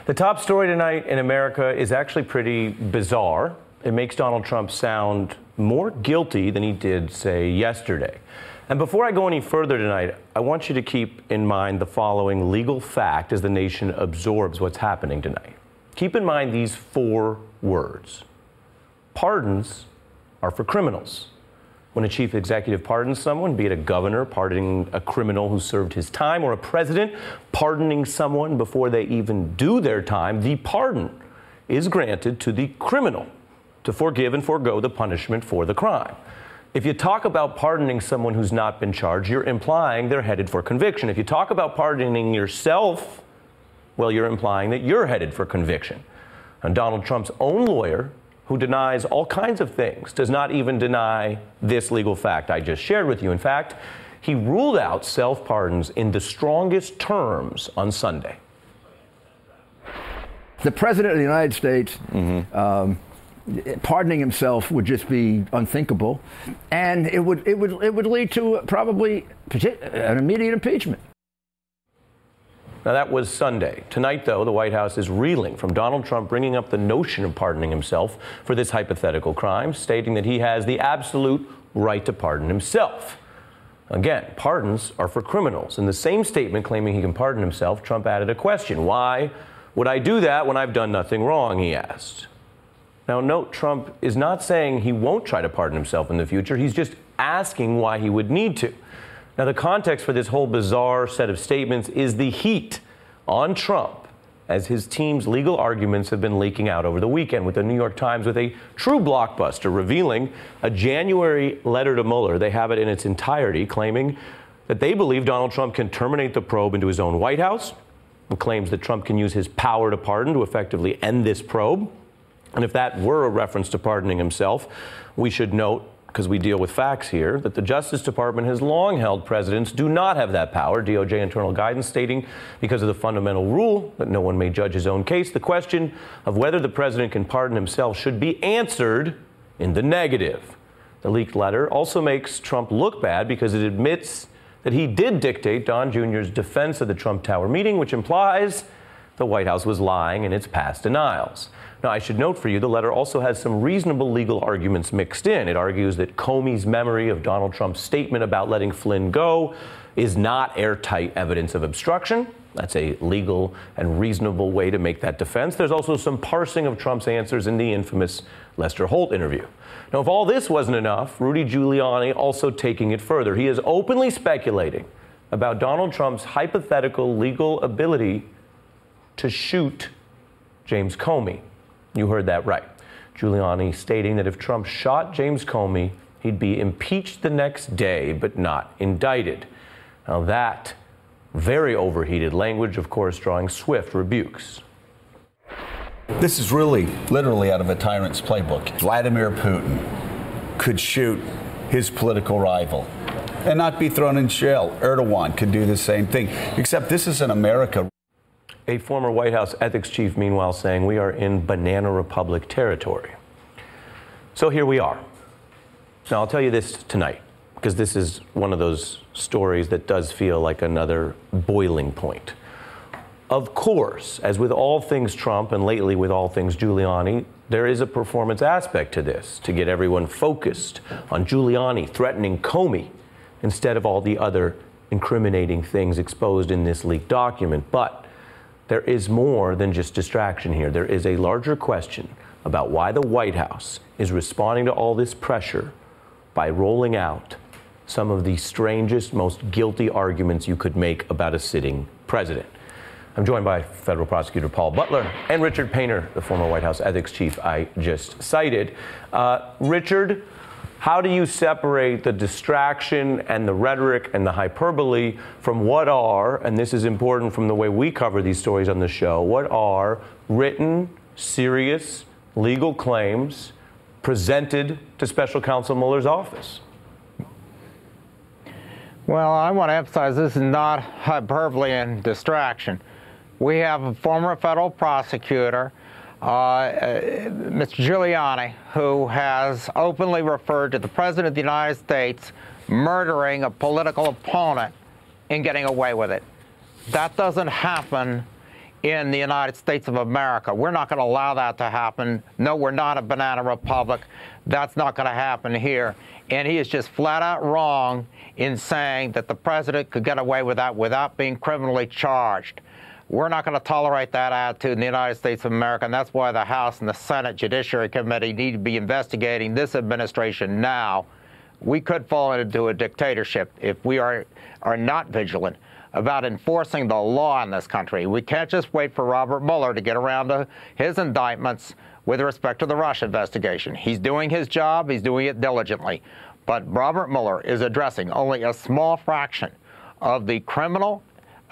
The top story tonight in America is actually pretty bizarre. It makes Donald Trump sound more guilty than he did, say, yesterday. And before I go any further tonight, I want you to keep in mind the following legal fact as the nation absorbs what's happening tonight. Keep in mind these 4 words. Pardons are for criminals. When a chief executive pardons someone, be it a governor pardoning a criminal who served his time or a president pardoning someone before they even do their time, the pardon is granted to the criminal to forgive and forego the punishment for the crime. If you talk about pardoning someone who's not been charged, you're implying they're headed for conviction. If you talk about pardoning yourself, well, you're implying that you're headed for conviction. And Donald Trump's own lawyer, who denies all kinds of things, does not even deny this legal fact I just shared with you. In fact, he ruled out self-pardons in the strongest terms on Sunday. The President of the United States pardoning himself would just be unthinkable, and it would lead to probably an immediate impeachment. Now, that was Sunday. Tonight, though, the White House is reeling from Donald Trump bringing up the notion of pardoning himself for this hypothetical crime, stating that he has the absolute right to pardon himself. Again, pardons are for criminals. In the same statement claiming he can pardon himself, Trump added a question. Why would I do that when I've done nothing wrong, he asked. Now, note, Trump is not saying he won't try to pardon himself in the future. He's just asking why he would need to. Now, the context for this whole bizarre set of statements is the heat on Trump as his team's legal arguments have been leaking out over the weekend, with the New York Times with a true blockbuster revealing a January letter to Mueller. They have it in its entirety, claiming that they believe Donald Trump can terminate the probe into his own White House, and claims that Trump can use his power to pardon to effectively end this probe. And if that were a reference to pardoning himself, we should note, because we deal with facts here, that the Justice Department has long held presidents do not have that power. DOJ internal guidance stating, because of the fundamental rule that no one may judge his own case, the question of whether the president can pardon himself should be answered in the negative. The leaked letter also makes Trump look bad because it admits that he did dictate Don Jr.'s defense of the Trump Tower meeting, which implies the White House was lying in its past denials. Now, I should note for you, the letter also has some reasonable legal arguments mixed in. It argues that Comey's memory of Donald Trump's statement about letting Flynn go is not airtight evidence of obstruction. That's a legal and reasonable way to make that defense. There's also some parsing of Trump's answers in the infamous Lester Holt interview. Now, if all this wasn't enough, Rudy Giuliani also taking it further. He is openly speculating about Donald Trump's hypothetical legal ability to shoot James Comey. You heard that right. Giuliani stating that if Trump shot James Comey, he'd be impeached the next day, but not indicted. Now that very overheated language, of course, drawing swift rebukes. This is really, literally out of a tyrant's playbook. Vladimir Putin could shoot his political rival and not be thrown in jail. Erdogan could do the same thing, except this is in America. A former White House ethics chief, meanwhile, saying we are in banana republic territory. So here we are. Now, I'll tell you this tonight, because this is one of those stories that does feel like another boiling point. Of course, as with all things Trump and lately with all things Giuliani, there is a performance aspect to this to get everyone focused on Giuliani threatening Comey instead of all the other incriminating things exposed in this leaked document. But there is more than just distraction here. There is a larger question about why the White House is responding to all this pressure by rolling out some of the strangest, most guilty arguments you could make about a sitting president. I'm joined by federal prosecutor Paul Butler and Richard Painter, the former White House ethics chief I just cited. Richard, how do you separate the distraction and the rhetoric and the hyperbole from what are, and this is important from the way we cover these stories on the show, what are written, serious, legal claims presented to Special Counsel Mueller's office? Well, I want to emphasize this is not hyperbole and distraction. We have a former federal prosecutor, Mr. Giuliani, who has openly referred to the President of the United States murdering a political opponent and getting away with it. That doesn't happen in the United States of America. We're not going to allow that to happen. No, we're not a banana republic. That's not going to happen here. And he is just flat out wrong in saying that the president could get away with that without being criminally charged. We're not going to tolerate that attitude in the United States of America, and that's why the House and the Senate Judiciary Committee need to be investigating this administration now. We could fall into a dictatorship if we are not vigilant about enforcing the law in this country. We can't just wait for Robert Mueller to get around to his indictments with respect to the Russia investigation. He's doing his job. He's doing it diligently. But Robert Mueller is addressing only a small fraction of the criminal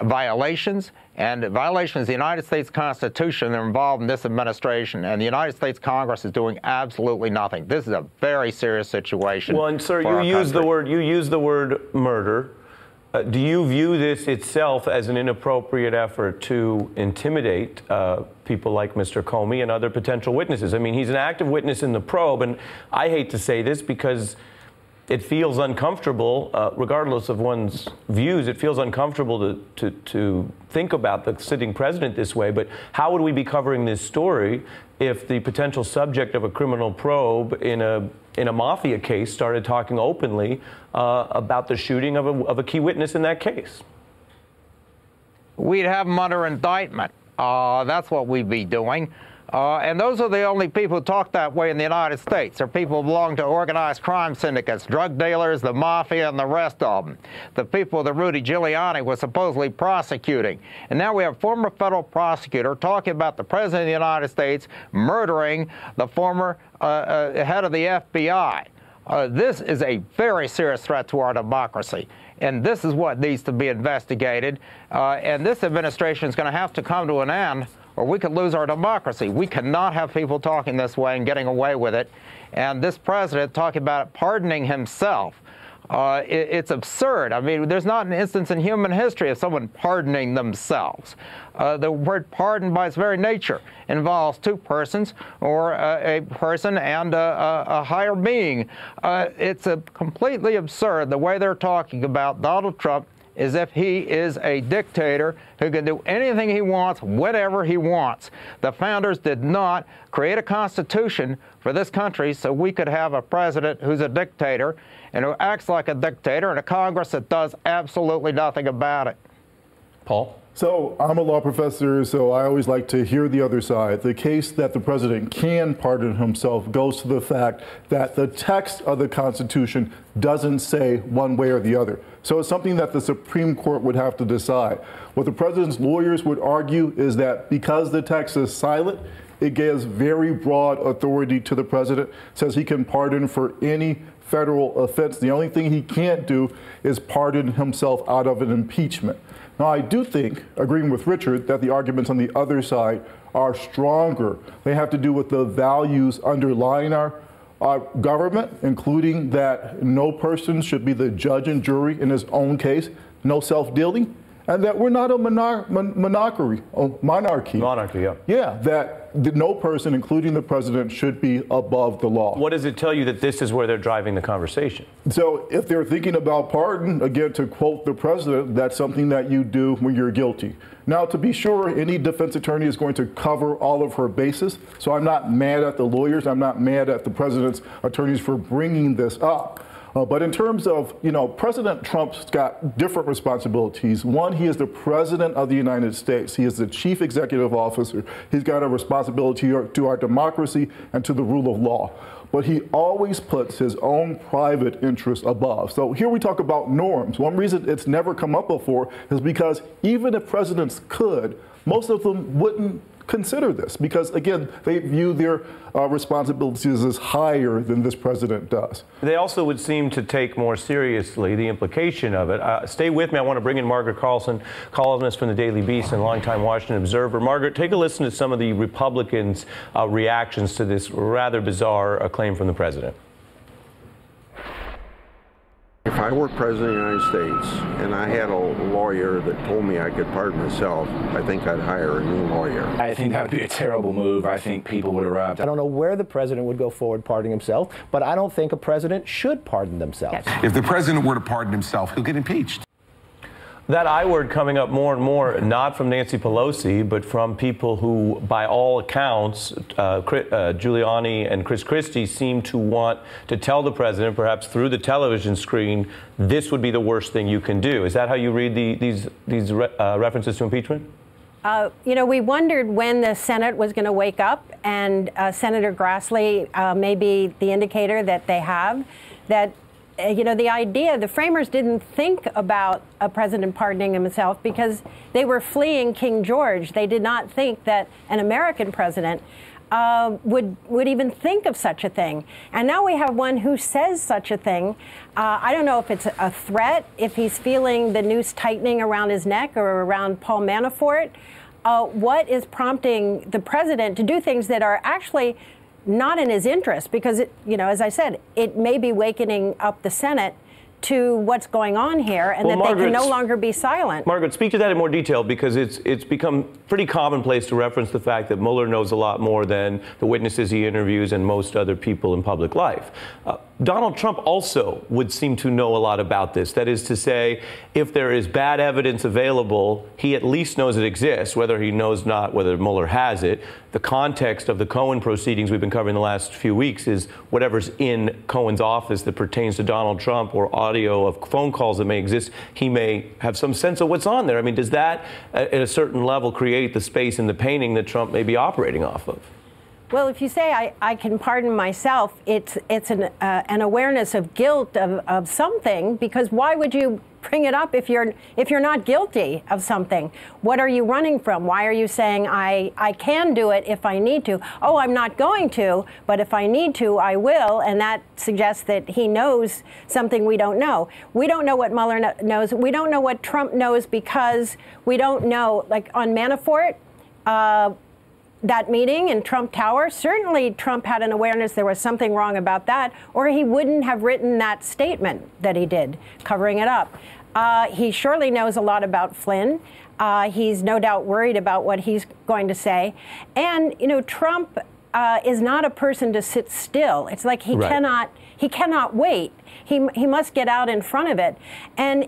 violations and violations of the United States Constitution that are involved in this administration, and the United States Congress is doing absolutely nothing. This is a very serious situation. Well, and sir, you use the word murder. Do you view this itself as an inappropriate effort to intimidate people like Mr. Comey and other potential witnesses? I mean, he's an active witness in the probe, and I hate to say this because it feels uncomfortable, regardless of one's views. It feels uncomfortable to think about the sitting president this way. But how would we be covering this story if the potential subject of a criminal probe in a mafia case started talking openly about the shooting of a key witness in that case? We'd have him under indictment. That's what we'd be doing. And those are the only people who talk that way in the United States. They're people who belong to organized crime syndicates, drug dealers, the mafia, and the rest of them. The people that Rudy Giuliani was supposedly prosecuting. And now we have a former federal prosecutor talking about the President of the United States murdering the former head of the FBI. This is a very serious threat to our democracy. And this is what needs to be investigated. And this administration is going to have to come to an end, or we could lose our democracy. We cannot have people talking this way and getting away with it. And this president talking about pardoning himself, it's absurd. I mean, there's not an instance in human history of someone pardoning themselves. The word pardon by its very nature involves two persons or a person and a higher being. It's completely absurd the way they're talking about Donald Trump as if he is a dictator who can do anything he wants, whatever he wants. The founders did not create a constitution for this country so we could have a president who's a dictator and who acts like a dictator and a Congress that does absolutely nothing about it. Paul? So I'm a law professor, so I always like to hear the other side. The case that the president can pardon himself goes to the fact that the text of the Constitution doesn't say one way or the other. So it's something that the Supreme Court would have to decide. What the president's lawyers would argue is that because the text is silent, it gives very broad authority to the president, says he can pardon for any federal offense. The only thing he can't do is pardon himself out of an impeachment. Now, I do think, agreeing with Richard, that the arguments on the other side are stronger. They have to do with the values underlying our government, including that no person should be the judge and jury in his own case, no self-dealing, and that we're not a monarchy. Monarchy, yeah. Yeah, that no person, including the president, should be above the law. What does it tell you that this is where they're driving the conversation? So if they're thinking about pardon, again, to quote the president, that's something that you do when you're guilty. Now, to be sure, any defense attorney is going to cover all of her bases. So I'm not mad at the lawyers. I'm not mad at the president's attorneys for bringing this up. But in terms of, President Trump's got different responsibilities. One, he is the president of the United States. He is the chief executive officer. He's got a responsibility to our democracy and to the rule of law. But he always puts his own private interests above. So here we talk about norms. One reason it's never come up before is because even if presidents could, most of them wouldn't consider this because, again, they view their responsibilities as higher than this president does. They also would seem to take more seriously the implication of it. Stay with me. I want to bring in Margaret Carlson, columnist from the Daily Beast and longtime Washington Observer. Margaret, take a listen to some of the Republicans' reactions to this rather bizarre claim from the president. If I were president of the United States and I had a lawyer that told me I could pardon myself, I think I'd hire a new lawyer. I think that would be a terrible move. I think people would erupt. I don't know where the president would go forward pardoning himself, but I don't think a president should pardon themselves. If the president were to pardon himself, he'll get impeached. That I word coming up more and more, not from Nancy Pelosi, but from people who, by all accounts, Giuliani and Chris Christie seem to want to tell the president, perhaps through the television screen, this would be the worst thing you can do. Is that how you read these references to impeachment? You know, we wondered when the Senate was going to wake up, and Senator Grassley may be the indicator that they have, that you know, the idea, the framers didn't think about a president pardoning himself because they were fleeing King George. They did not think that an American president would even think of such a thing. And now we have one who says such a thing. I don't know if it's a threat, if he's feeling the noose tightening around his neck or around Paul Manafort. What is prompting the president to do things that are actually not in his interest, because, you know, as I said, it may be wakening up the Senate to what's going on here, and that they can no longer be silent. Margaret, speak to that in more detail, because it's become pretty commonplace to reference the fact that Mueller knows a lot more than the witnesses he interviews and most other people in public life. Donald Trump also would seem to know a lot about this. That is to say, if there is bad evidence available, he at least knows it exists, whether he knows not whether Mueller has it. The context of the Cohen proceedings we've been covering the last few weeks is whatever's in Cohen's office that pertains to Donald Trump, or audio of phone calls that may exist, he may have some sense of what's on there. I mean, does that, at a certain level, create the space in the painting that Trump may be operating off of? Well, if you say I can pardon myself, it's an awareness of guilt of something, because why would you bring it up if you're not guilty of something? What are you running from? Why are you saying I can do it if I need to? Oh, I'm not going to, but if I need to, I will. And that suggests that he knows something we don't know. We don't know what Mueller knows. We don't know what Trump knows, because we don't know, like on Manafort, that meeting in Trump Tower, certainly Trump had an awareness there was something wrong about that, or he wouldn't have written that statement that he did, covering it up. He surely knows a lot about Flynn. He's no doubt worried about what he's going to say. And, you know, Trump is not a person to sit still. It's like he cannot wait. He must get out in front of it. And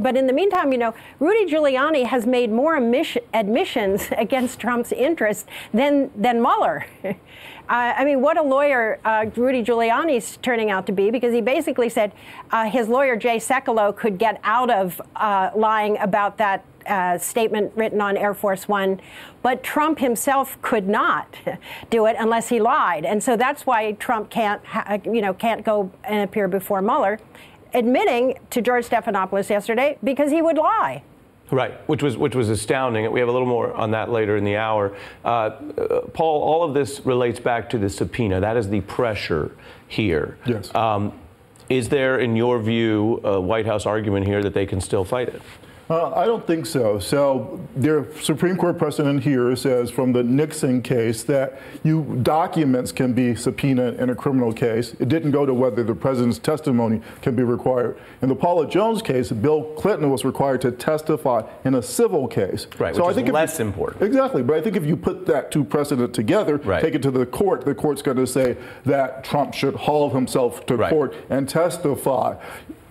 but in the meantime, you know, Rudy Giuliani has made more admissions against Trump's interests than Mueller. I mean, what a lawyer Rudy Giuliani's turning out to be, because he basically said his lawyer, Jay Sekulow, could get out of lying about that statement written on Air Force One, but Trump himself could not do it unless he lied. And so that's why Trump can't go and appear before Mueller, admitting to George Stephanopoulos yesterday, because he would lie. Right, which was astounding. We have a little more on that later in the hour. Paul, all of this relates back to the subpoena. That is the pressure here. Yes. Is there, in your view, a White House argument here that they can still fight it? I don't think so. So their Supreme Court precedent here says from the Nixon case that documents can be subpoenaed in a criminal case. It didn't go to whether the president's testimony can be required. In the Paula Jones case, Bill Clinton was required to testify in a civil case. Right, so which is less important. Exactly. But I think if you put that two precedent together, take it to the court's going to say that Trump should haul himself to court and testify.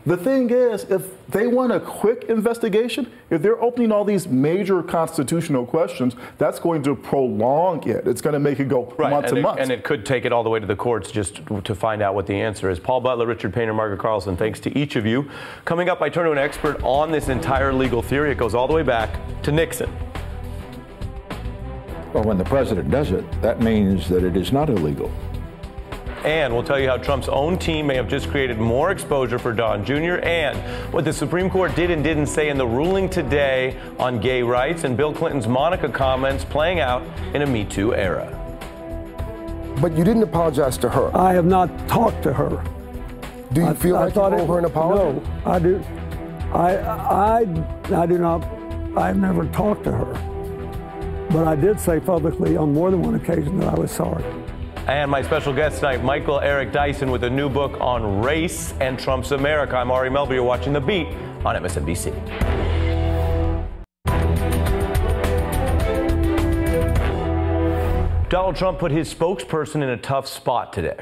The thing is, if they want a quick investigation, if they're opening all these major constitutional questions, that's going to prolong it. It's going to make it go months and months. And it could take it all the way to the courts just to find out what the answer is. Paul Butler, Richard Painter, Margaret Carlson, thanks to each of you. Coming up, I turn to an expert on this entire legal theory. It goes all the way back to Nixon. Well, when the president does it, that means that it is not illegal. And we'll tell you how Trump's own team may have just created more exposure for Don Jr. and what the Supreme Court did and didn't say in the ruling today on gay rights, and Bill Clinton's Monica comments playing out in a Me Too era. But you didn't apologize to her. I have not talked to her. Do you feel like you owe her an apology? No, I do. I do not. I've never talked to her. But I did say publicly on more than one occasion that I was sorry. And my special guest tonight, Michael Eric Dyson, with a new book on race and Trump's America. I'm Ari Melber. You're watching The Beat on MSNBC. Donald Trump put his spokesperson in a tough spot today.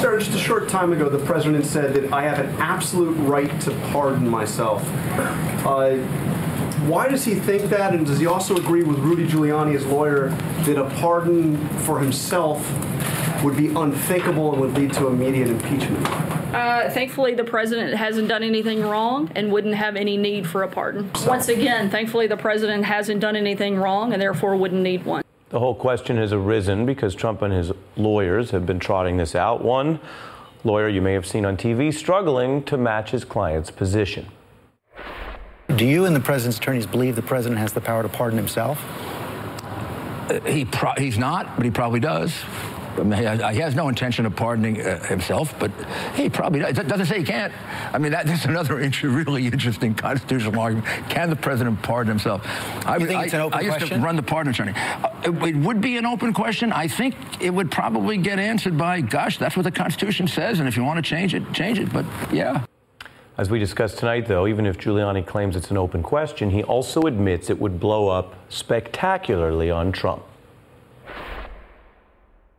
Sir, just a short time ago, the president said that I have an absolute right to pardon myself. Why does he think that, and does he also agree with Rudy Giuliani, his lawyer, that a pardon for himself would be unthinkable and would lead to immediate impeachment? Thankfully, the president hasn't done anything wrong and wouldn't have any need for a pardon. Once again, thankfully, the president hasn't done anything wrong and therefore wouldn't need one. The whole question has arisen because Trump and his lawyers have been trotting this out. One lawyer you may have seen on TV struggling to match his client's position. Do you and the president's attorneys believe the president has the power to pardon himself? He's not, but he probably does. I mean, he has no intention of pardoning himself, but he probably does. It doesn't say he can't. I mean, that's another really interesting constitutional argument. Can the president pardon himself? You think it's an open question? I used to run the pardon attorney. It would be an open question. I think it would probably get answered by, gosh, that's what the Constitution says, and if you want to change it, change it. But yeah. As we discussed tonight, though, even if Giuliani claims it's an open question, he also admits it would blow up spectacularly on Trump.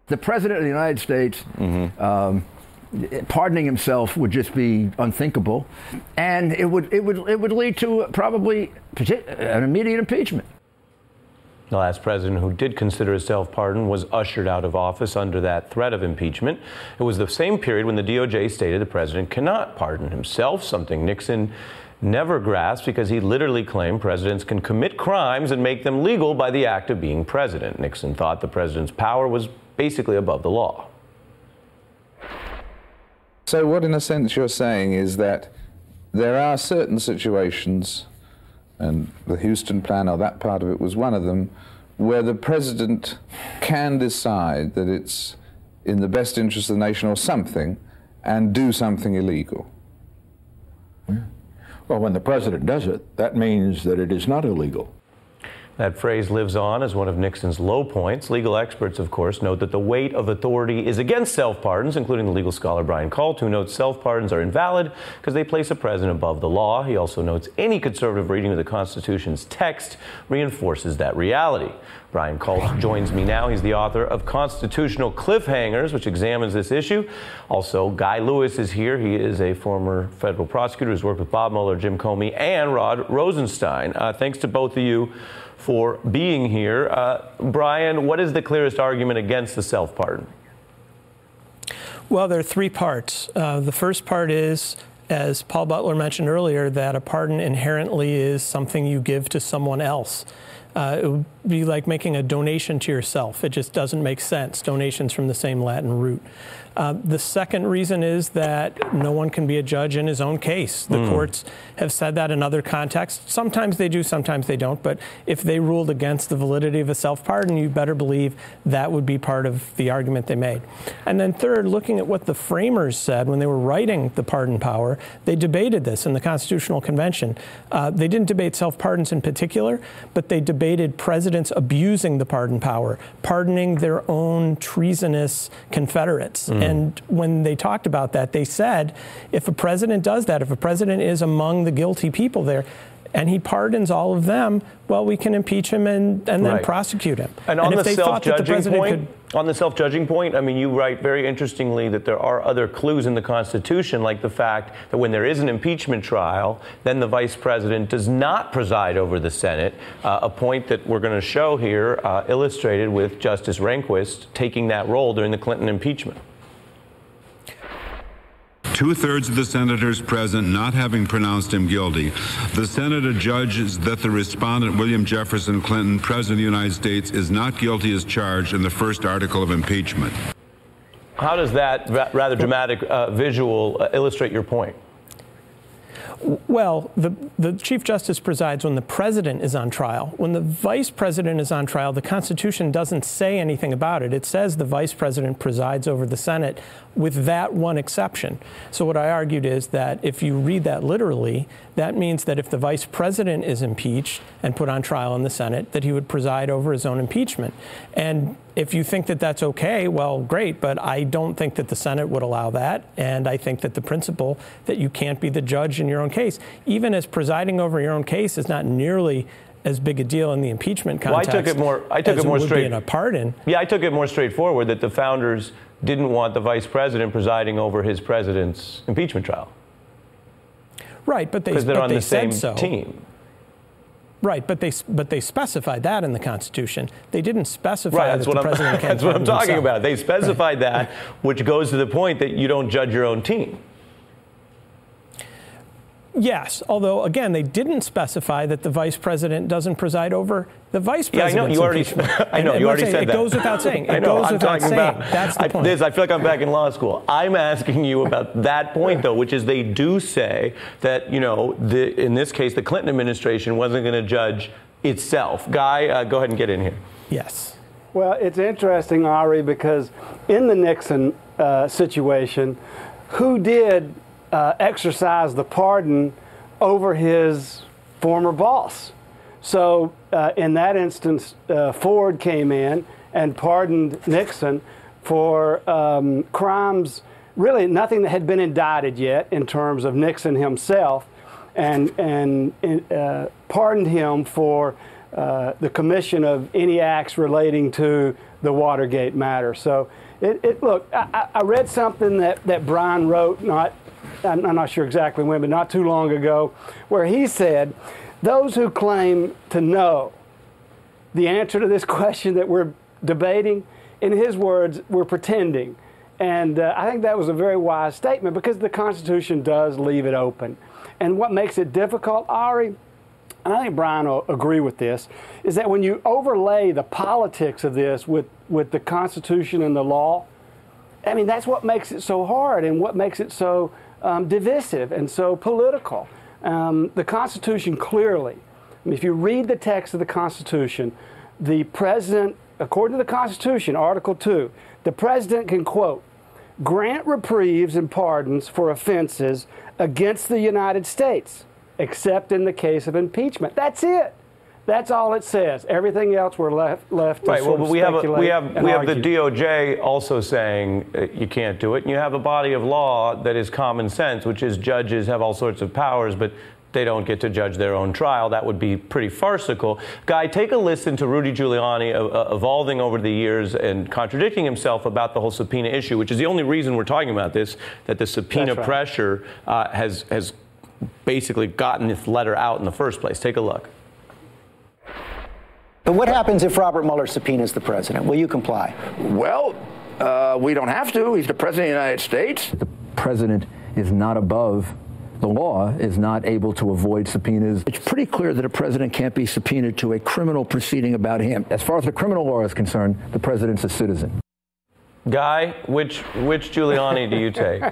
The president of the United States pardoning himself would just be unthinkable, and it would lead to probably an immediate impeachment. The last president who did consider a self-pardon was ushered out of office under that threat of impeachment. It was the same period when the DOJ stated the president cannot pardon himself, something Nixon never grasped because he literally claimed presidents can commit crimes and make them legal by the act of being president. Nixon thought the president's power was basically above the law. So what, in a sense, you're saying is that there are certain situations, and the Houston plan, or that part of it was one of them, where the president can decide that it's in the best interest of the nation or something, and do something illegal. Well, when the president does it, that means that it is not illegal. That phrase lives on as one of Nixon's low points. Legal experts, of course, note that the weight of authority is against self-pardons, including the legal scholar Brian Colt, who notes self-pardons are invalid because they place a president above the law. He also notes any conservative reading of the Constitution's text reinforces that reality. Brian Colt joins me now. He's the author of Constitutional Cliffhangers, which examines this issue. Also, Guy Lewis is here. He is a former federal prosecutor who's worked with Bob Mueller, Jim Comey, and Rod Rosenstein. Thanks to both of you for being here. Brian, what is the clearest argument against the self-pardon? Well, there are three parts. The first part is, as Paul Butler mentioned earlier, that a pardon inherently is something you give to someone else. It would be like making a donation to yourself. It just doesn't make sense. Donations from the same Latin root. The second reason is that no one can be a judge in his own case. The courts have said that in other contexts. Sometimes they do, sometimes they don't. But if they ruled against the validity of a self-pardon, you better believe that would be part of the argument they made. And then third, looking at what the framers said when they were writing the pardon power, they debated this in the Constitutional Convention. They didn't debate self-pardons in particular, but they debated presidents abusing the pardon power, pardoning their own treasonous Confederates. And when they talked about that, they said, if a president does that, if a president is among the guilty people there, and he pardons all of them, well, we can impeach him and then prosecute him. And on the self-judging point, on the self-judging point, I mean, you write very interestingly that there are other clues in the Constitution, like the fact that when there is an impeachment trial, then the vice president does not preside over the Senate, a point that we're going to show here, illustrated with Justice Rehnquist taking that role during the Clinton impeachment. Two-thirds of the senators present not having pronounced him guilty, the Senate adjudges that the respondent, William Jefferson Clinton, President of the United States, is not guilty as charged in the first article of impeachment. How does that rather dramatic visual illustrate your point? Well, the Chief Justice presides when the president is on trial. When the vice president is on trial, the Constitution doesn't say anything about it. It says the vice president presides over the Senate with that one exception. So what I argued is that if you read that literally, that means that if the vice president is impeached and put on trial in the Senate, that he would preside over his own impeachment. And if you think that that's okay, well, great, but I don't think that the Senate would allow that, and I think that the principle that you can't be the judge in your own case, even as presiding over your own case is not nearly as big a deal in the impeachment context. Well, I took it more in a pardon. Yeah, I took it more straightforward that the founders didn't want the vice president presiding over his president's impeachment trial. Right, but because they're on the same so. team. Right, but they specified that in the Constitution. They didn't specify right, that the president can't that's what I'm talking himself. about. They specified that, which goes to the point that you don't judge your own team. Yes, although, again, they didn't specify that the vice president doesn't preside over the vice president. Yeah, I know. You already, you already said that. It goes without saying. I know. I'm talking about. That's the point. I feel like I'm back in law school. I'm asking you about that point, though, which is they do say that, you know, in this case, the Clinton administration wasn't going to judge itself. Guy, go ahead and get in here. Yes. Well, it's interesting, Ari, because in the Nixon situation, who did exercise the pardon over his former boss? So in that instance, Ford came in and pardoned Nixon for crimes, really nothing that had been indicted yet in terms of Nixon himself, and pardoned him for the commission of any acts relating to the Watergate matter. So look, I read something that Brian wrote, I'm not sure exactly when, but not too long ago, where he said, those who claim to know the answer to this question that we're debating, in his words, we're pretending. And I think that was a very wise statement, because the Constitution does leave it open. And what makes it difficult, Ari, and I think Brian will agree with this, is that when you overlay the politics of this with the Constitution and the law, I mean, that's what makes it so hard and what makes it so divisive and so political. The Constitution clearly, I mean, if you read the text of the Constitution, the president, according to the Constitution, Article 2, the president can, quote, grant reprieves and pardons for offenses against the United States, except in the case of impeachment. That's it. That's all it says. Everything else we're left to right. Sort well, of we have argue. the DOJ also saying you can't do it, and you have a body of law that is common sense, which is judges have all sorts of powers, but they don't get to judge their own trial. That would be pretty farcical. Guy, take a listen to Rudy Giuliani evolving over the years and contradicting himself about the whole subpoena issue, which is the only reason we're talking about this, that the subpoena pressure has basically gotten this letter out in the first place. Take a look. But what happens if Robert Mueller subpoenas the president? Will you comply? Well, we don't have to. He's the president of the United States. The president is not above the law, is not able to avoid subpoenas. It's pretty clear that a president can't be subpoenaed to a criminal proceeding about him. As far as the criminal law is concerned, the president's a citizen. Guy, which Giuliani do you take?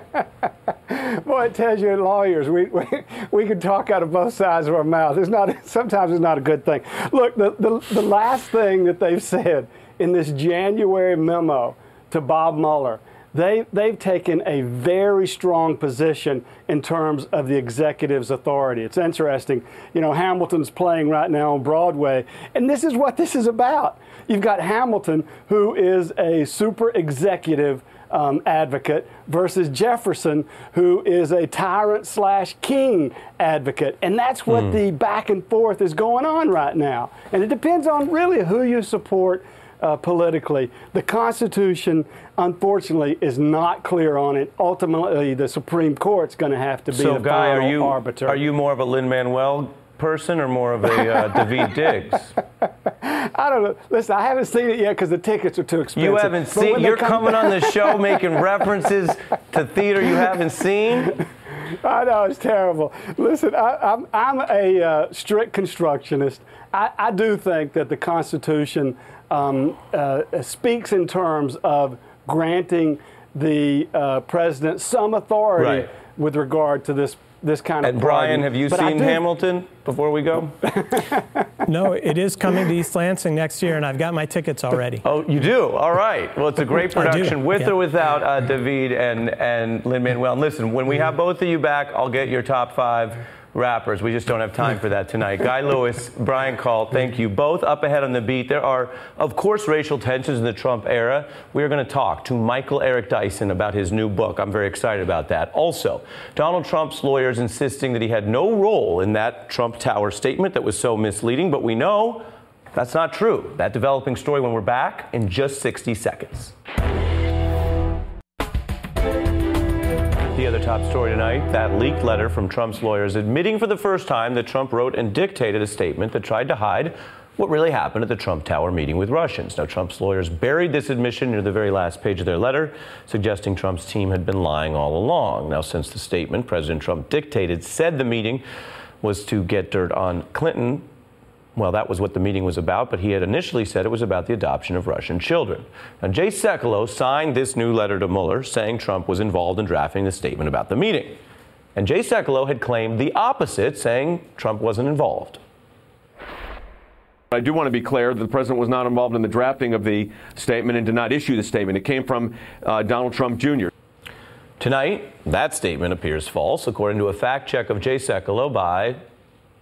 Boy, it tells you lawyers, we can talk out of both sides of our mouth. Sometimes it's not a good thing. Look, the last thing that they've said in this January memo to Bob Mueller, they've taken a very strong position in terms of the executive's authority. It's interesting. You know, Hamilton's playing right now on Broadway, and this is what this is about. You've got Hamilton, who is a super executive advocate, versus Jefferson, who is a tyrant/king advocate. And that's what the back and forth is going on right now. And it depends on really who you support politically. The Constitution, unfortunately, is not clear on it. Ultimately, the Supreme Court's going to have to be the final arbiter. Are you more of a Lin-Manuel person or more of a David Diggs? I don't know. Listen, I haven't seen it yet because the tickets are too expensive. You haven't seen? You're coming on the show making references to theater you haven't seen? I know, it's terrible. Listen, I'm a strict constructionist. I do think that the Constitution speaks in terms of granting the president some authority with regard to this kind of And Brian, have you seen Hamilton before we go? No, it is coming to East Lansing next year, and I've got my tickets already. Oh, you do? All right. Well, it's a great production with or without David and Lin-Manuel. And listen, when we have both of you back, I'll get your top 5 rappers. We just don't have time for that tonight. Guy Lewis, Brian Call, thank you both. Up ahead on the beat, there are, of course, racial tensions in the Trump era. We are going to talk to Michael Eric Dyson about his new book. I'm very excited about that. Also, Donald Trump's lawyers insisting that he had no role in that Trump Tower statement that was so misleading, but we know that's not true. That developing story when we're back in just 60 seconds. The other top story tonight, that leaked letter from Trump's lawyers admitting for the first time that Trump wrote and dictated a statement that tried to hide what really happened at the Trump Tower meeting with Russians. Now, Trump's lawyers buried this admission near the very last page of their letter, suggesting Trump's team had been lying all along. Now, since the statement President Trump dictated said the meeting was to get dirt on Clinton, well, that was what the meeting was about, but he had initially said it was about the adoption of Russian children. Now, Jay Sekulow signed this new letter to Mueller saying Trump was involved in drafting the statement about the meeting. And Jay Sekulow had claimed the opposite, saying Trump wasn't involved. I do want to be clear that the president was not involved in the drafting of the statement and did not issue the statement. It came from Donald Trump Jr. Tonight, that statement appears false, according to a fact check of Jay Sekulow by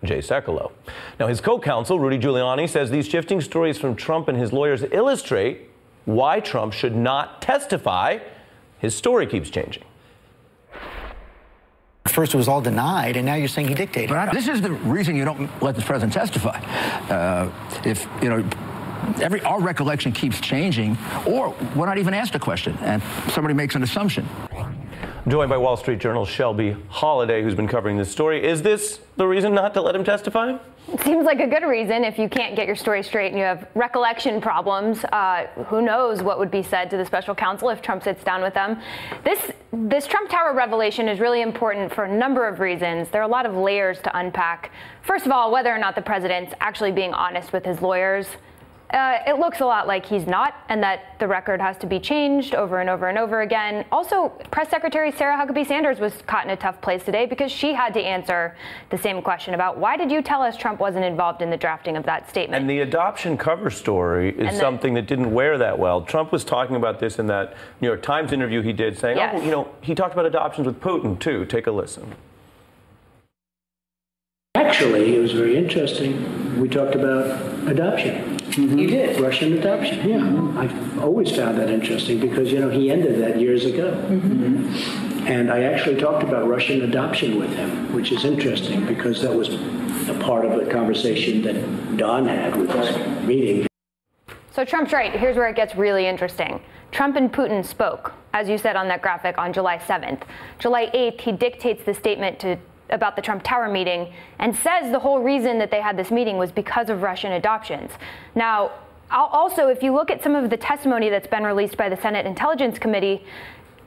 Jay Sekulow. Now, his co-counsel, Rudy Giuliani, says these shifting stories from Trump and his lawyers illustrate why Trump should not testify. His story keeps changing. First it was all denied, and now you're saying he dictated. But this is the reason you don't let this president testify. If, you know, our recollection keeps changing, or we're not even asked a question, and somebody makes an assumption. Joined by Wall Street Journal's Shelby Holiday, who's been covering this story. Is this the reason not to let him testify? It seems like a good reason if you can't get your story straight and you have recollection problems. Who knows what would be said to the special counsel if Trump sits down with them. This Trump Tower revelation is really important for a number of reasons. There are a lot of layers to unpack. First of all, whether or not the president's actually being honest with his lawyers. It looks a lot like he's not, and that the record has to be changed over and over and over again. Also, Press Secretary Sarah Huckabee Sanders was caught in a tough place today because she had to answer the same question about why did you tell us Trump wasn't involved in the drafting of that statement? And the adoption cover story is something that didn't wear that well. Trump was talking about this in that New York Times interview he did, saying, yes. oh, you know, he talked about adoptions with Putin, too. Take a listen. Actually, it was very interesting. We talked about adoption. Mm-hmm. You did? Russian adoption, yeah. Mm-hmm. I've always found that interesting because, you know, he ended that years ago. Mm-hmm. And I actually talked about Russian adoption with him, which is interesting because that was a part of the conversation that Don had with us meeting. So Trump's right. Here's where it gets really interesting. Trump and Putin spoke, as you said on that graphic, on July 7th. July 8th, he dictates the statement about the Trump Tower meeting and says the whole reason that they had this meeting was because of Russian adoptions. Now, also, if you look at some of the testimony that's been released by the Senate Intelligence Committee,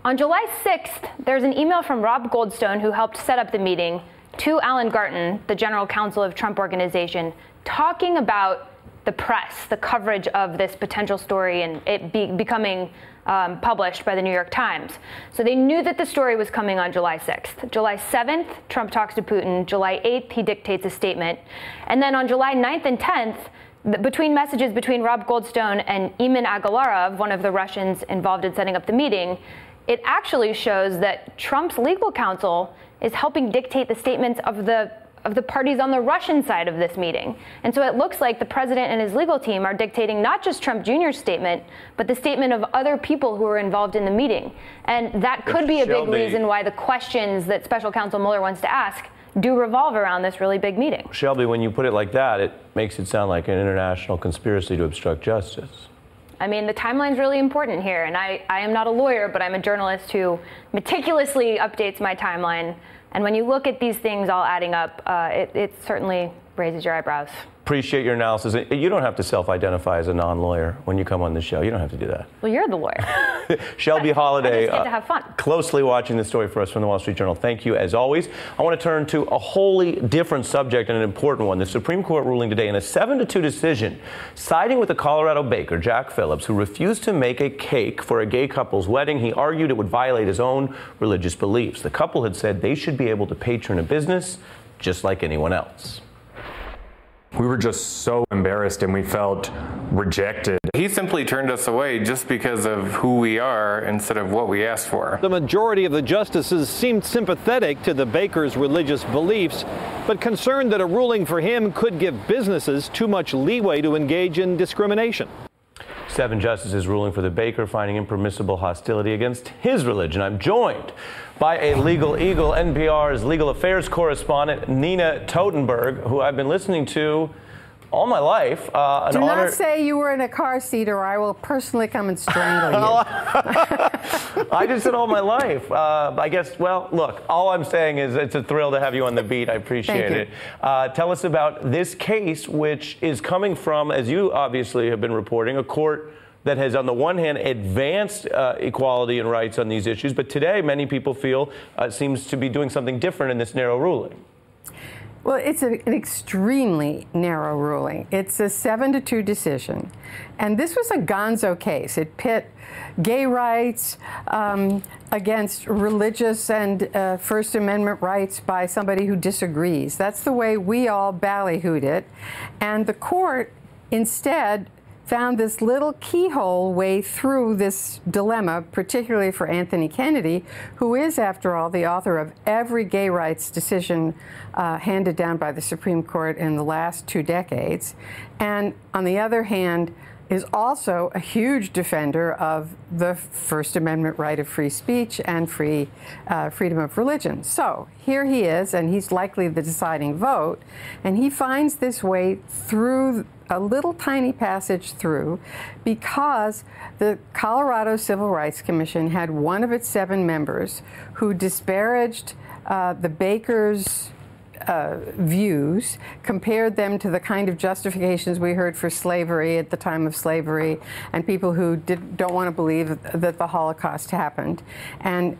on July 6th, there's an email from Rob Goldstone, who helped set up the meeting, to Alan Garten, the general counsel of Trump Organization, talking about the press, the coverage of this potential story and it becoming published by the New York Times. So they knew that the story was coming on July 6th. July 7th, Trump talks to Putin. July 8th, he dictates a statement. And then on July 9th and 10th, between messages between Rob Goldstone and Emin Agalarov, one of the Russians involved in setting up the meeting, it actually shows that Trump's legal counsel is helping dictate the statements of the parties on the Russian side of this meeting. And so it looks like the president and his legal team are dictating not just Trump Jr.'s statement, but the statement of other people who were involved in the meeting. And that could be a big reason why the questions that special counsel Mueller wants to ask do revolve around this really big meeting. Shelby, when you put it like that, it makes it sound like an international conspiracy to obstruct justice. I mean, the timeline's really important here, and I am not a lawyer, but I'm a journalist who meticulously updates my timeline. And when you look at these things all adding up, it certainly raises your eyebrows. Appreciate your analysis. You don't have to self-identify as a non-lawyer when you come on the show. You don't have to do that. Well, you're the lawyer. Shelby Holiday, I just get to have fun. Closely watching the story for us from the Wall Street Journal. Thank you, as always. I want to turn to a wholly different subject and an important one. The Supreme Court ruling today in a 7-2 decision, siding with the Colorado baker, Jack Phillips, who refused to make a cake for a gay couple's wedding. He argued it would violate his own religious beliefs. The couple had said they should be able to patron a business just like anyone else. We were just so embarrassed and we felt rejected. He simply turned us away just because of who we are instead of what we asked for. The majority of the justices seemed sympathetic to the baker's religious beliefs, but concerned that a ruling for him could give businesses too much leeway to engage in discrimination. 7 justices ruling for the baker, finding impermissible hostility against his religion. I'm joined by a legal eagle, NPR's legal affairs correspondent, Nina Totenberg, who I've been listening to All my life. Do not say you were in a car seat or I will personally come and strangle you. I just said all my life. I guess, well, look, all I'm saying is it's a thrill to have you on the beat. I appreciate it. Tell us about this case, which is coming from, as you obviously have been reporting, a court that has, on the one hand, advanced equality and rights on these issues, but today many people feel seems to be doing something different in this narrow ruling. Well, it's an extremely narrow ruling. It's a 7-2 decision. And this was a gonzo case. It pit gay rights against religious and First Amendment rights by somebody who disagrees. That's the way we all ballyhooed it. And the court instead found this little keyhole way through this dilemma, particularly for Anthony Kennedy, who is, after all, the author of every gay rights decision handed down by the Supreme Court in the last 2 decades, and on the other hand, is also a huge defender of the First Amendment right of free speech and freedom of religion. So here he is, and he's likely the deciding vote, and he finds this way through a little tiny passage through because the Colorado Civil Rights Commission had one of its 7 members who disparaged the Bakers' views, compared them to the kind of justifications we heard for slavery at the time of slavery, and people who don't want to believe that the Holocaust happened. And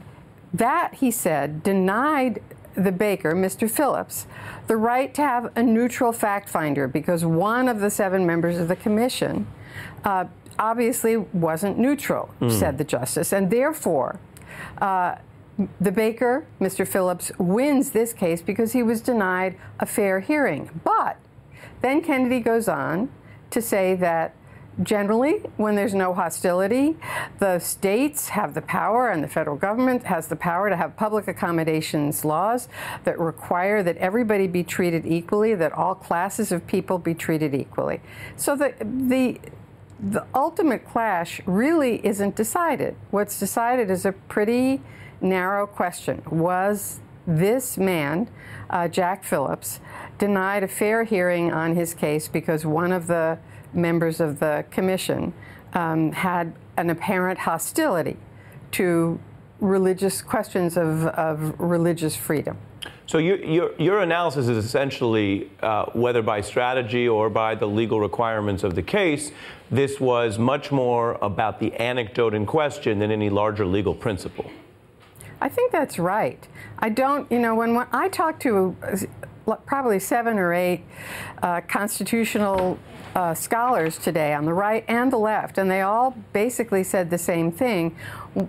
that, he said, denied the Baker, Mr. Phillips, the right to have a neutral fact finder, because one of the 7 members of the commission obviously wasn't neutral, said the justice, and therefore the Baker, Mr. Phillips, wins this case because he was denied a fair hearing. But then Kennedy goes on to say that generally, when there's no hostility, the states have the power and the federal government has the power to have public accommodations laws that require that everybody be treated equally, that all classes of people be treated equally. So the ultimate clash really isn't decided. What's decided is a pretty narrow question. Was this man, Jack Phillips, denied a fair hearing on his case because one of the members of the commission had an apparent hostility to religious questions of religious freedom? So your analysis is essentially whether by strategy or by the legal requirements of the case, this was much more about the anecdote in question than any larger legal principle. I think that's right. I don't, when I talk to probably 7 or 8 constitutional scholars today on the right and the left, and they all basically said the same thing.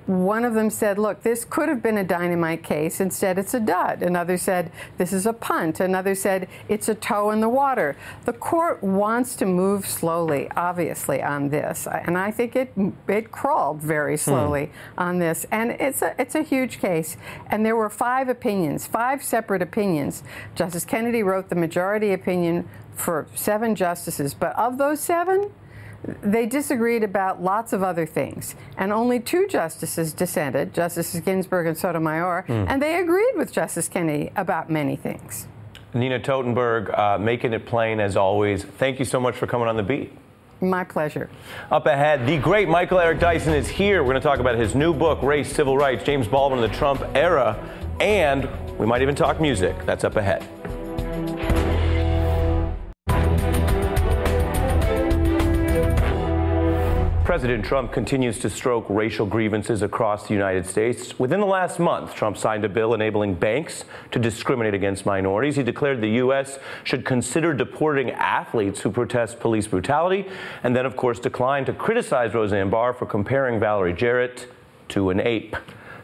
One of them said, look, this could have been a dynamite case. Instead, it's a dud. Another said, this is a punt. Another said, it's a toe in the water. The court wants to move slowly, obviously, on this. And I think it crawled very slowly on this. And it's a huge case. And there were 5 opinions, 5 separate opinions. Justice Kennedy wrote the majority opinion for 7 justices. But of those 7, they disagreed about lots of other things, and only 2 justices dissented, Justices Ginsburg and Sotomayor, and they agreed with Justice Kennedy about many things. Nina Totenberg, making it plain as always. Thank you so much for coming on The Beat. My pleasure. Up ahead, the great Michael Eric Dyson is here. We're going to talk about his new book, Race, Civil Rights, James Baldwin and the Trump Era, and we might even talk music. That's up ahead. President Trump continues to stroke racial grievances across the United States. Within the last month, Trump signed a bill enabling banks to discriminate against minorities. He declared the U.S. should consider deporting athletes who protest police brutality, and then, of course, declined to criticize Roseanne Barr for comparing Valerie Jarrett to an ape.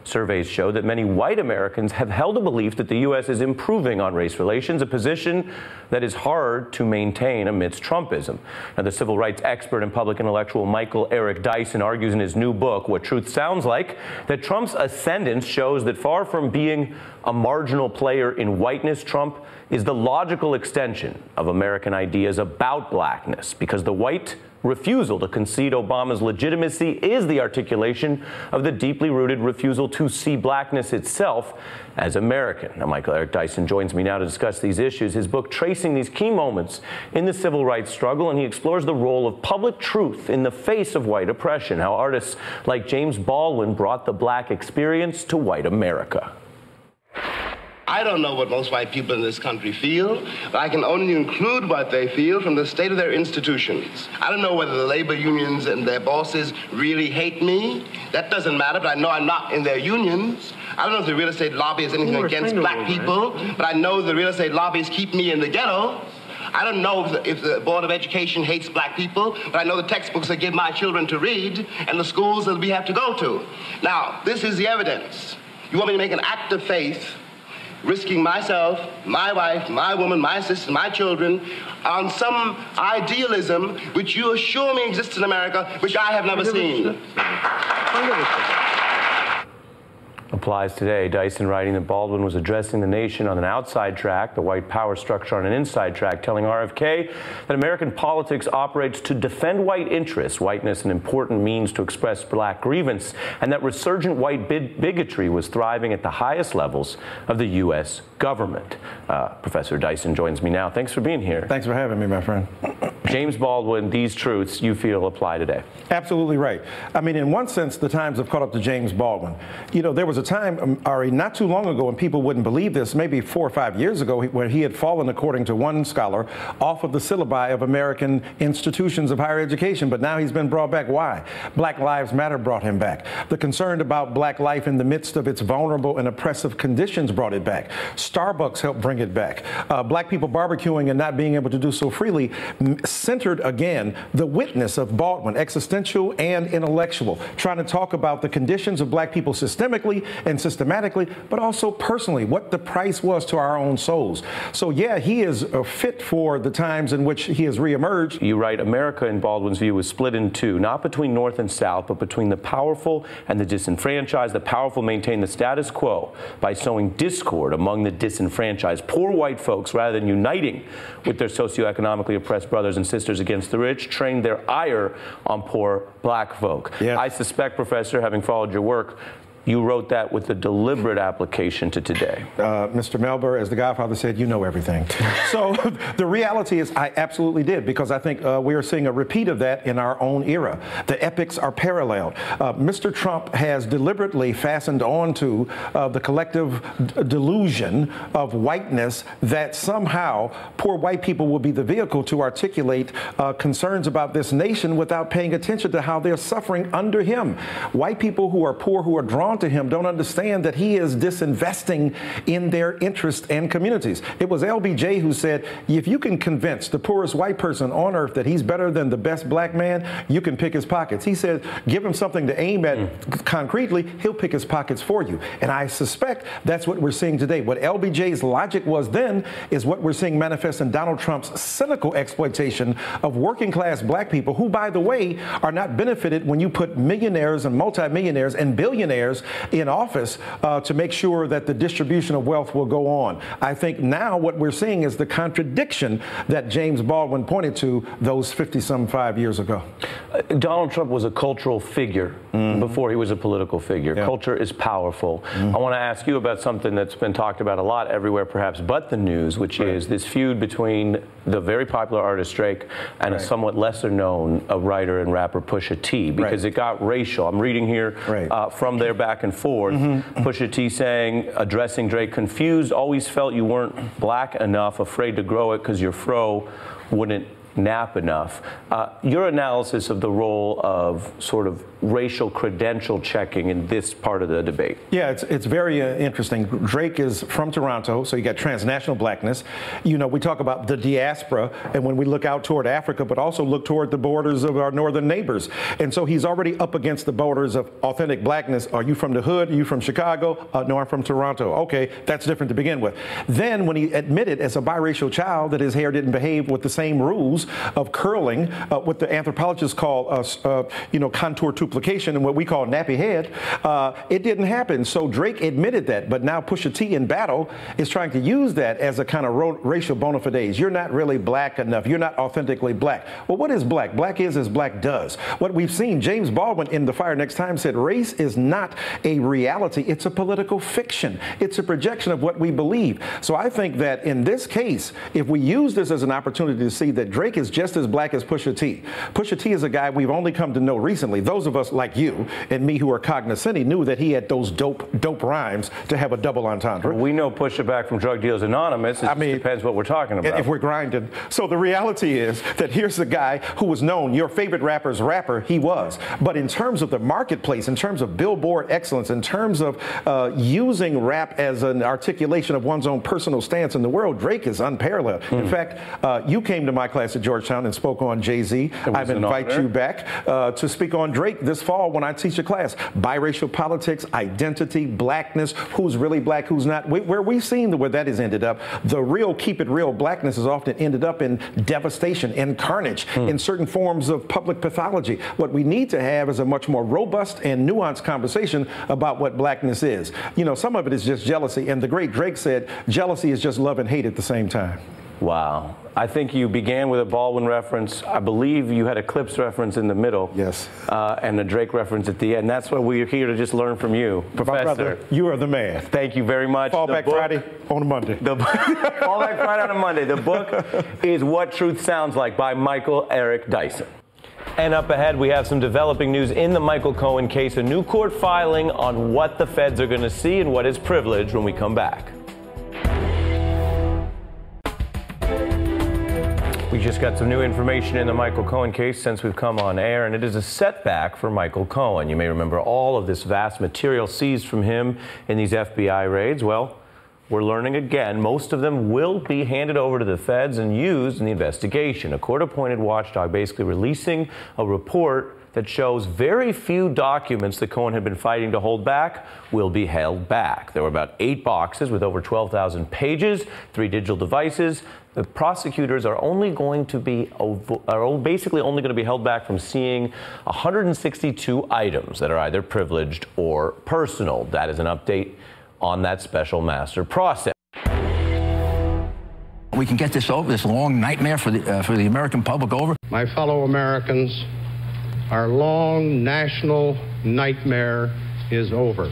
Surveys show that many white Americans have held a belief that the U.S. is improving on race relations, a position that is hard to maintain amidst Trumpism. Now, the civil rights expert and public intellectual Michael Eric Dyson argues in his new book, What Truth Sounds Like, that Trump's ascendance shows that far from being a marginal player in whiteness, Trump is the logical extension of American ideas about blackness, because the white refusal to concede Obama's legitimacy is the articulation of the deeply rooted refusal to see blackness itself as American. Now, Michael Eric Dyson joins me now to discuss these issues. His book tracing these key moments in the civil rights struggle, and he explores the role of public truth in the face of white oppression, how artists like James Baldwin brought the black experience to white America. I don't know what most white people in this country feel, but I can only include what they feel from the state of their institutions. I don't know whether the labor unions and their bosses really hate me. That doesn't matter, but I know I'm not in their unions. I don't know if the real estate lobby is anything against black people, but I know the real estate lobbies keep me in the ghetto. I don't know if the Board of Education hates black people, but I know the textbooks they give my children to read and the schools that we have to go to. Now, this is the evidence. You want me to make an act of faith, risking myself, my wife, my woman, my sister, my children, on some idealism which you assure me exists in America, which I have never seen. Applies today. Dyson writing that Baldwin was addressing the nation on an outside track, the white power structure on an inside track, telling RFK that American politics operates to defend white interests, whiteness an important means to express black grievance, and that resurgent white bigotry was thriving at the highest levels of the U.S. government. Professor Dyson joins me now. Thanks for being here. Thanks for having me, my friend. James Baldwin, these truths you feel apply today. Absolutely right. I mean, in one sense, the times have caught up to James Baldwin. You know, there was a time, Ari, not too long ago, and people wouldn't believe this, maybe 4 or 5 years ago, where he had fallen, according to one scholar, off of the syllabi of American institutions of higher education. But now he's been brought back. Why? Black Lives Matter brought him back. The concern about black life in the midst of its vulnerable and oppressive conditions brought it back. Starbucks helped bring it back. Black people barbecuing and not being able to do so freely centered again the witness of Baldwin, existential and intellectual, trying to talk about the conditions of black people systemically and systematically, but also personally, what the price was to our own souls. So yeah, he is fit for the times in which he has reemerged. You write, America, in Baldwin's view, was split in two, not between North and South, but between the powerful and the disenfranchised. The powerful maintain the status quo by sowing discord among the disenfranchised. Poor white folks, rather than uniting with their socioeconomically oppressed brothers and sisters against the rich, trained their ire on poor black folk. Yeah. I suspect, Professor, having followed your work, you wrote that with a deliberate application to today. Mr. Melber, as the Godfather said, you know everything. So the reality is I absolutely did, because I think we are seeing a repeat of that in our own era. The epics are paralleled. Mr. Trump has deliberately fastened onto the collective delusion of whiteness that somehow poor white people will be the vehicle to articulate concerns about this nation without paying attention to how they're suffering under him. White people who are poor, who are drawn to him, don't understand that he is disinvesting in their interests and communities. It was LBJ who said, if you can convince the poorest white person on earth that he's better than the best black man, you can pick his pockets. He said, give him something to aim at concretely, he'll pick his pockets for you. And I suspect that's what we're seeing today. What LBJ's logic was then is what we're seeing manifest in Donald Trump's cynical exploitation of working class black people, who, by the way, are not benefited when you put millionaires and multimillionaires and billionaires in office to make sure that the distribution of wealth will go on. I think now what we're seeing is the contradiction that James Baldwin pointed to those 50-some-5 years ago. Donald Trump was a cultural figure before he was a political figure. Yeah. Culture is powerful. I want to ask you about something that's been talked about a lot everywhere, perhaps, but the news, which is this feud between the very popular artist Drake and a somewhat lesser-known writer and rapper Pusha T, because it got racial. I'm reading here from their back and forth. Pusha T saying, addressing Drake, confused, always felt you weren't black enough, afraid to grow it because your fro wouldn't nap enough. Your analysis of the role of sort of racial credential checking in this part of the debate. Yeah, it's very interesting. Drake is from Toronto, so you got transnational blackness. You know, we talk about the diaspora, and when we look out toward Africa, but also look toward the borders of our northern neighbors. And so he's already up against the borders of authentic blackness. Are you from the hood? Are you from Chicago? No, I'm from Toronto. Okay, that's different to begin with. Then when he admitted as a biracial child that his hair didn't behave with the same rules years of curling, what the anthropologists call, contour duplication and what we call nappy head. It didn't happen. So Drake admitted that. But now Pusha T in battle is trying to use that as a kind of racial bona fides. You're not really black enough. You're not authentically black. Well, what is black? Black is as black does. What we've seen, James Baldwin in The Fire Next Time said, race is not a reality. It's a political fiction. It's a projection of what we believe. So I think that in this case, if we use this as an opportunity to see that Drake is just as black as Pusha T. Pusha T is a guy we've only come to know recently. Those of us like you and me who are cognoscenti knew that he had those dope rhymes to have a double entendre. We know Pusha back from Drug Dealers Anonymous. It depends what we're talking about. If we're grinding. So the reality is that here's the guy who was known, your favorite rapper's rapper, he was. But in terms of the marketplace, in terms of Billboard excellence, in terms of using rap as an articulation of one's own personal stance in the world, Drake is unparalleled. In fact, you came to my class at Georgetown and spoke on Jay-Z. I've invited you back to speak on Drake this fall when I teach a class. Biracial politics, identity, blackness, who's really black, who's not. Where we've seen where that has ended up, the real keep it real blackness has often ended up in devastation and carnage, in certain forms of public pathology. What we need to have is a much more robust and nuanced conversation about what blackness is. You know, some of it is just jealousy, and the great Drake said, jealousy is just love and hate at the same time. Wow. I think you began with a Baldwin reference. I believe you had a Clips reference in the middle. Yes. And a Drake reference at the end. That's why we're here to just learn from you, Professor. My brother, you are the man. Thank you very much. Fallback Friday on a Monday. Fallback Friday on a Monday. The book is What Truth Sounds Like by Michael Eric Dyson. And up ahead, we have some developing news in the Michael Cohen case, a new court filing on what the feds are going to see and what is privilege when we come back. We just got some new information in the Michael Cohen case since we've come on air, and it is a setback for Michael Cohen. You may remember all of this vast material seized from him in these FBI raids. Well, we're learning again, most of them will be handed over to the feds and used in the investigation. A court-appointed watchdog basically releasing a report that shows very few documents that Cohen had been fighting to hold back will be held back. There were about 8 boxes with over 12,000 pages, 3 digital devices. The prosecutors are basically only going to be held back from seeing 162 items that are either privileged or personal. That is an update on that special master process. We can get this over, this long nightmare for the American public over. My fellow Americans, our long national nightmare is over.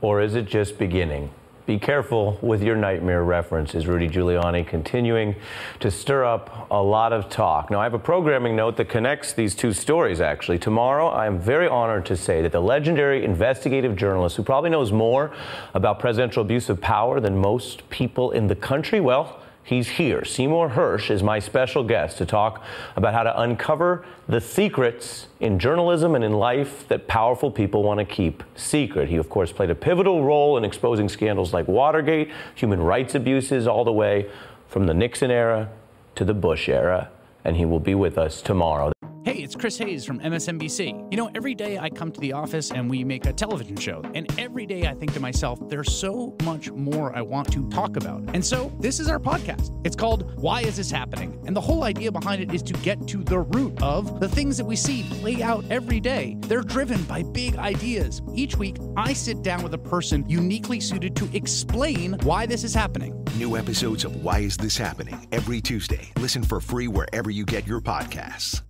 Or is it just beginning? Be careful with your nightmare references. Rudy Giuliani continuing to stir up a lot of talk. Now, I have a programming note that connects these two stories, actually. Tomorrow, I am very honored to say that the legendary investigative journalist who probably knows more about presidential abuse of power than most people in the country, well, he's here. Seymour Hersh is my special guest to talk about how to uncover the secrets in journalism and in life that powerful people want to keep secret. He, of course, played a pivotal role in exposing scandals like Watergate, human rights abuses, all the way from the Nixon era to the Bush era. And he will be with us tomorrow. Hey, it's Chris Hayes from MSNBC. You know, every day I come to the office and we make a television show. And every day I think to myself, there's so much more I want to talk about. And so this is our podcast. It's called Why Is This Happening? And the whole idea behind it is to get to the root of the things that we see play out every day. They're driven by big ideas. Each week, I sit down with a person uniquely suited to explain why this is happening. New episodes of Why Is This Happening? Every Tuesday. Listen for free wherever you get your podcasts.